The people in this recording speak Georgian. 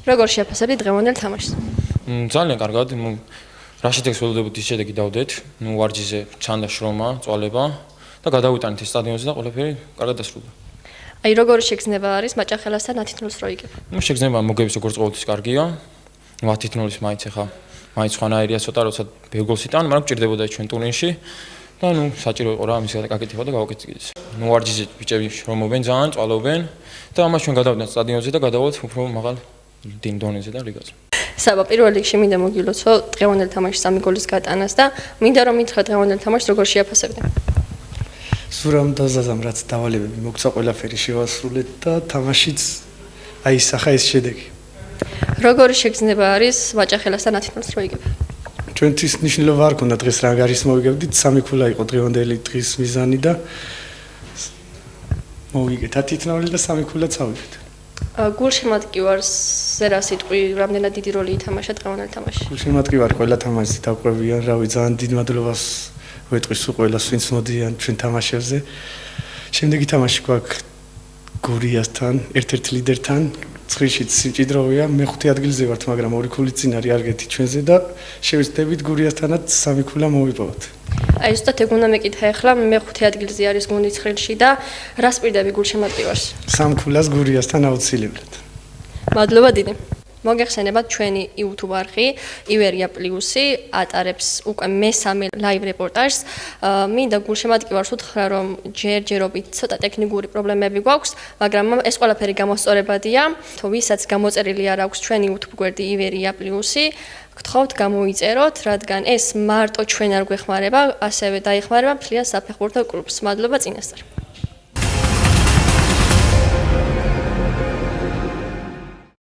როგორ შეაფასებთ დღევანდელ თამაშს? ძალიან კარგად, რა შედეგს ველოდებოდ ის შედეგი დავდეთ. ვარჯიშზე ჩანდა შრომა, წვალება და გადავიტანეთ ის სტადიონზე და ყველაფერი კარგად დასრულდა. აი როგორ შეგრძნება არის მაჭახელასთან 10-0-ს რო იგებ? შეგრძნება მოგების როგორც ყოველთვის კარგია. 10-0-ის მაინც ახლა მაინც ხანაერია ცოტა როცა ბევრ გოლს იტან, მაგრამ გჭირდებოდა ჩვენ ტურნირში და საჭირო იყო რა ამის გაკეთება და გავაკეთე კიდეც. ვარჯიშზე ბიჭები შრომობენ ძალიან, წვალობენ და ამას ჩვენ გადავდეთ სტადიონზე და გადავალთ უფრო მაღალ დონეზე და ლიგაზე. საბა პირველ რიგში მინდა მოგილოცო დღევანდელ თამაშში 3 გოლის გატანას და მინდა რომ მითხრა დღევანდელ თამაშს როგორ შეაფასებდი? სურამ და ზაზამ რაც დავალებები მოგცა ყველაფერი შევასრულეთ და თამაშიც აისახა ეს შედეგი. როგორი შეგრძნება არის მაჭახელასთან 10-0-ს რო იგებ? ჩვენთვის მნიშვნელობა არ ქონდა დღეს რა გარის მოვიგებდით 3 ქულა იყო დღევანდელი დღის მიზანი და მოვიგეთ 10-0 და 3 ქულაც ავიღეთ. გულშემატკივარზე რა სიტყვი რამდენად დიდი როლი ითამაშა დღევანდელ თამაშში? გულშემატკივარი ყველა თამაშს დაყვებიან, რავი, ძალიან დიდ მადლობას ვეტყვის ყველას, ვინც მოდიან ჩვენ თამაშებზე. შემდეგი თამაში გვაქვს გურიასთან, ერთ-ერთ ლიდერთან. ცხრიშიც სიმჭიდროვეა, მე-5 ადგილზე ვართ, მაგრამ 2 ქულით წინ არის არგეთი ჩვენზე და შევეცდებით გურიასთანაც 3 ქულა მოვიპოვოთ. აი ზუსტად ეგ უნდა მეკითხა ახლა მე-5 ადგილზე არის გუნდი ცხრილში და რას პირდები გულშემატკივარს? 3 ქულას გურიასთან აუცილებლად. მადლობა დიდი. მოგეხსენებათ ჩვენი YouTube არხი ივერია პლუსი ატარებს უკვე მესამე ლაივ რეპორტაჟს. მინდა გულშემატკივარს უთხრა რომ ჯერჯერობით ცოტა ტექნიკური პრობლემები გვაქვს, მაგრამ ეს ყველაფერი გამოსწორებადია. თუ ვისაც გამოწერილი არ აქვს ჩვენი YouTube გვერდი ივერია პლუსი, გთხოვთ გამოიწეროთ, რადგან ეს მარტო ჩვენ არ გვეხმარება, ასევე დაეხმარება მთლიან საფეხბურთო კლუბს. მადლობა წინასწარ.